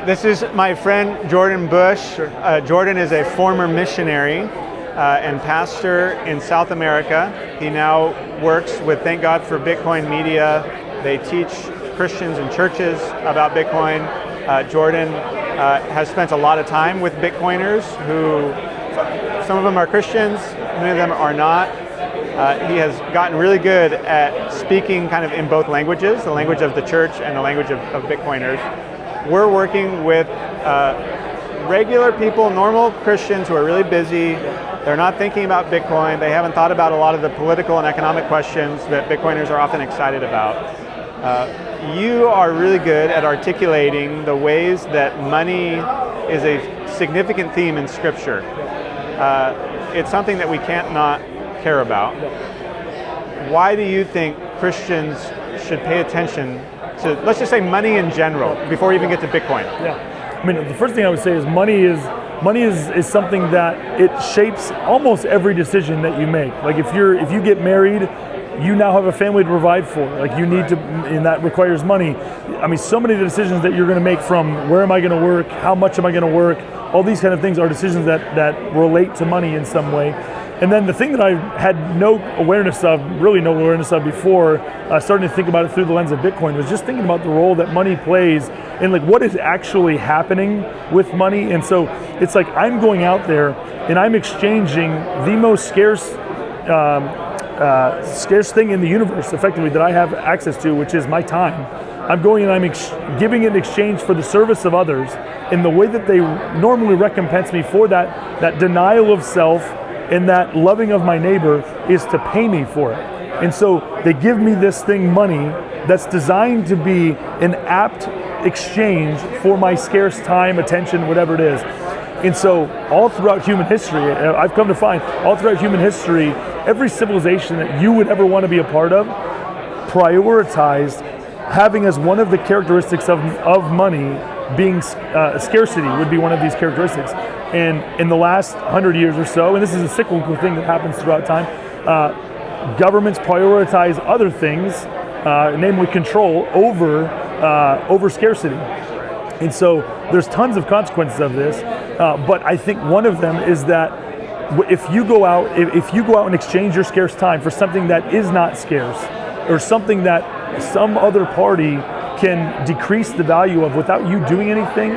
This is my friend Jordan Bush. Jordan is a former missionary and pastor in South America. He now works with Thank God for Bitcoin Media. They teach Christians and churches about Bitcoin. Jordan has spent a lot of time with Bitcoiners who, some of them are Christians, many of them are not. He has gotten really good at speaking kind of in both languages, the language of the church and the language of Bitcoiners. We're working with regular people, normal Christians who are really busy. They're not thinking about Bitcoin. They haven't thought about a lot of the political and economic questions that Bitcoiners are often excited about. You are really good at articulating the ways that money is a significant theme in Scripture. It's something that we can't not care about. Why do you think Christians should pay attention to, let's just say, money in general before we even get to Bitcoin? Yeah, I mean, the first thing I would say is money is something that it shapes almost every decision that you make. Like if you get married, you now have a family to provide for. Like you need to, and that requires money. I mean, so many of the decisions that you're going to make, from where am I going to work, how much am I going to work, all these kind of things are decisions that relate to money in some way. And then the thing that I had no awareness of before, starting to think about it through the lens of Bitcoin, was just thinking about the role that money plays in like what is actually happening with money. And so it's like I'm going out there and I'm exchanging the most scarce thing in the universe, effectively, that I have access to, which is my time. I'm going and I'm giving it in exchange for the service of others in the way that they normally recompense me for that denial of self and that loving of my neighbor is to pay me for it. And so they give me this thing, money, that's designed to be an apt exchange for my scarce time, attention, whatever it is. And so all throughout human history, I've come to find, all throughout human history, every civilization that you would ever want to be a part of prioritized having as one of the characteristics of money being scarcity would be one of these characteristics. And in the last 100 years or so, and this is a cyclical thing that happens throughout time, governments prioritize other things, namely control, over scarcity. And so there's tons of consequences of this, but I think one of them is that if you go out and exchange your scarce time for something that is not scarce, or something that some other party can decrease the value of without you doing anything,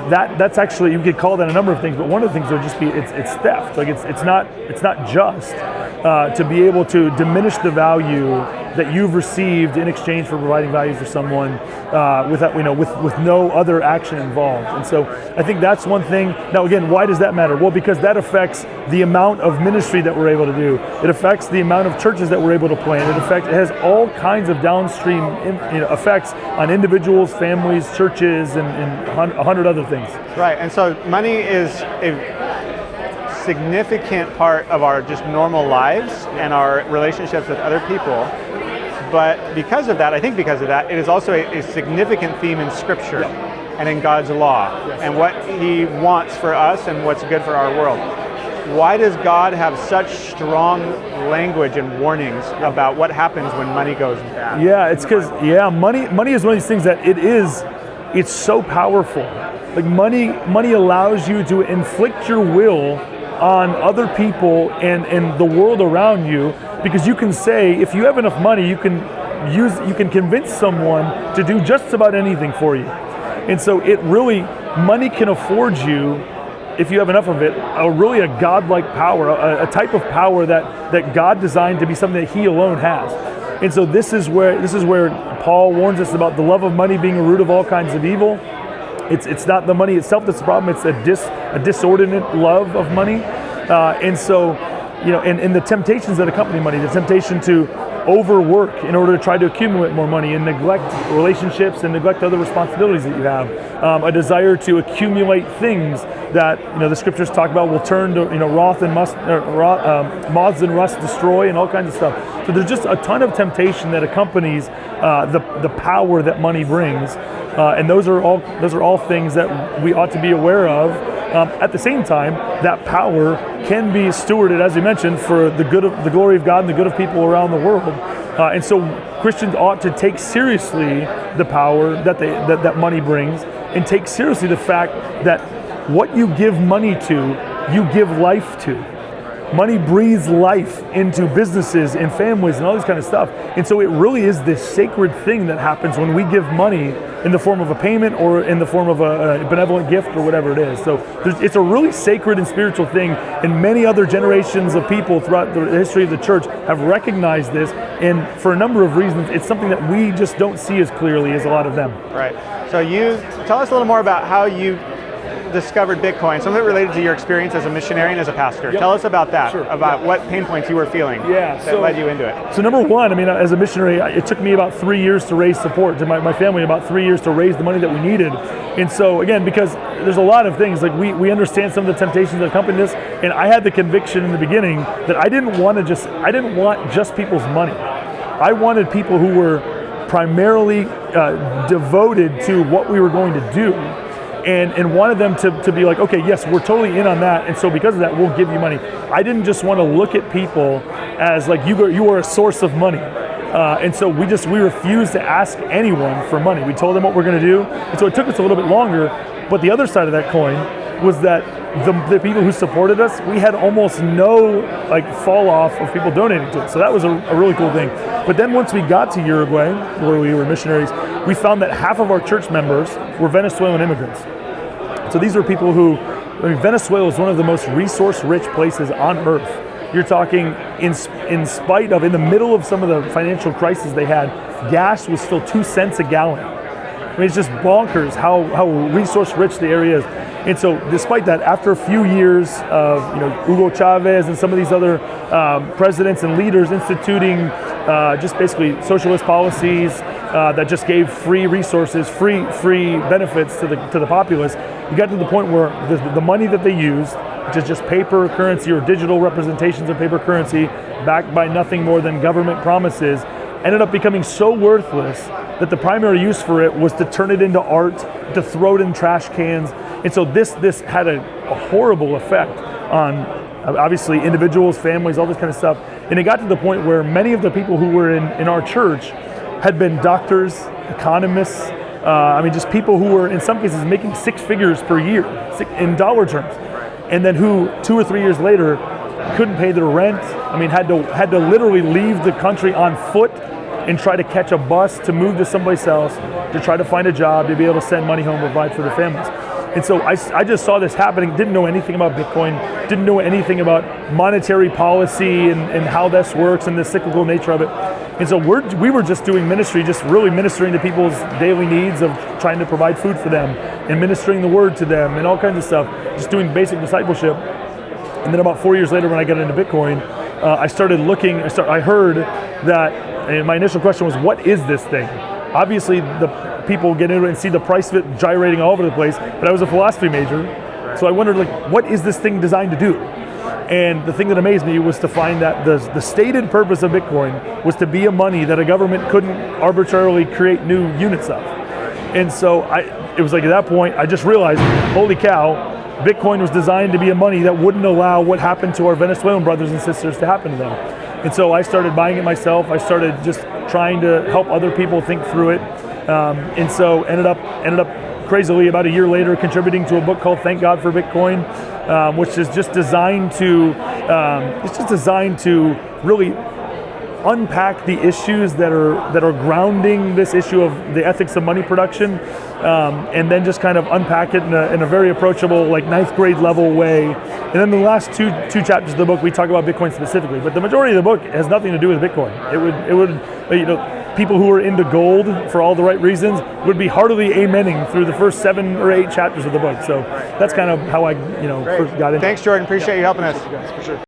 that's actually, you could call that a number of things, but one of the things would just be it's theft. Like it's not just to be able to diminish the value that you've received in exchange for providing value for someone without, with no other action involved. And so I think that's one thing. Now again, why does that matter? Well, because that affects the amount of ministry that we're able to do. It affects the amount of churches that we're able to plant. It has all kinds of downstream effects on individuals, families, churches, and 100 other things. Right, and so money is a significant part of our just normal lives and our relationships with other people. But because of that, it is also a significant theme in Scripture and in God's law and what He wants for us and what's good for our world. Why does God have such strong language and warnings about what happens when money goes bad? Yeah, it's because money is one of these things that it's so powerful. Like money allows you to inflict your will on other people and the world around you, because you can say, if you have enough money, you can convince someone to do just about anything for you. And so money can afford you, if you have enough of it, a godlike power, a type of power that God designed to be something that He alone has. And so this is where Paul warns us about the love of money being a root of all kinds of evil. It's not the money itself that's the problem. It's a disordinate love of money, and so and the temptations that accompany money, the temptation to overwork in order to try to accumulate more money and neglect relationships and neglect other responsibilities that you have, a desire to accumulate things that the Scriptures talk about will turn to moths and rust destroy, and all kinds of stuff. So there's just a ton of temptation that accompanies the power that money brings. And those are all things that we ought to be aware of. At the same time, that power can be stewarded, as you mentioned, for the glory of God and the good of people around the world. And so Christians ought to take seriously the power that money brings, and take seriously the fact that what you give money to, you give life to. Money breathes life into businesses and families and all this kind of stuff. And so it really is this sacred thing that happens when we give money in the form of a payment or in the form of a benevolent gift or whatever it is. So it's a really sacred and spiritual thing, and many other generations of people throughout the history of the church have recognized this, and for a number of reasons, it's something that we just don't see as clearly as a lot of them. Right. So you tell us a little more about how you discovered Bitcoin, some of it related to your experience as a missionary and as a pastor. Tell us about that, what pain points you were feeling that led you into it. So number one, I mean, as a missionary, it took me about 3 years to raise support, to my family, about 3 years to raise the money that we needed. And so again, because there's a lot of things, like we understand some of the temptations that accompany this, and I had the conviction in the beginning that I didn't want just people's money. I wanted people who were primarily devoted to what we were going to do, and wanted them to be like, okay, yes, we're totally in on that, and so because of that, we'll give you money. I didn't just want to look at people as like, you are a source of money. And so we refused to ask anyone for money. We told them what we're going to do, and so it took us a little bit longer, but the other side of that coin was that the people who supported us, we had almost no fall off of people donating to it. So that was a really cool thing. But then once we got to Uruguay, where we were missionaries, we found that half of our church members were Venezuelan immigrants. So these are people who, Venezuela is one of the most resource-rich places on earth. You're talking, in the middle of some of the financial crisis they had, gas was still 2 cents a gallon. I mean, it's just bonkers how resource-rich the area is. And so despite that, after a few years of Hugo Chavez and some of these other presidents and leaders instituting just basically socialist policies that just gave free resources, free benefits to the populace, you got to the point where the money that they used, which is just paper currency or digital representations of paper currency backed by nothing more than government promises, ended up becoming so worthless that the primary use for it was to turn it into art, to throw it in trash cans. And so this had a horrible effect on obviously individuals, families, all this kind of stuff. And it got to the point where many of the people who were in our church had been doctors, economists, just people who were in some cases making 6 figures per year in dollar terms. And then who 2 or 3 years later couldn't pay their rent. Had to literally leave the country on foot and try to catch a bus to move to someplace else, to try to find a job, to be able to send money home, provide for their families. And so I just saw this happening, didn't know anything about Bitcoin, didn't know anything about monetary policy and how this works and the cyclical nature of it. And so we were just doing ministry, just really ministering to people's daily needs of trying to provide food for them and ministering the word to them and all kinds of stuff, just doing basic discipleship. And then about 4 years later, when I got into Bitcoin, I started looking, I heard that, and my initial question was, what is this thing? Obviously, the people get into it and see the price of it gyrating all over the place, but I was a philosophy major, so I wondered, what is this thing designed to do? And the thing that amazed me was to find that the stated purpose of Bitcoin was to be a money that a government couldn't arbitrarily create new units of. And so it was like at that point, I just realized, holy cow, Bitcoin was designed to be a money that wouldn't allow what happened to our Venezuelan brothers and sisters to happen to them. And so I started buying it myself. I started just trying to help other people think through it. And so ended up crazily about a year later contributing to a book called Thank God for Bitcoin, which is just designed to really unpack the issues that are grounding this issue of the ethics of money production, and then just kind of unpack it in a very approachable, like 9th grade level way. And then the last two chapters of the book, we talk about Bitcoin specifically, but the majority of the book has nothing to do with Bitcoin. It would people who are into gold for all the right reasons would be heartily amening through the first 7 or 8 chapters of the book. So that's kind of how I first got into it. Thanks, Jordan. Appreciate you helping us. For sure.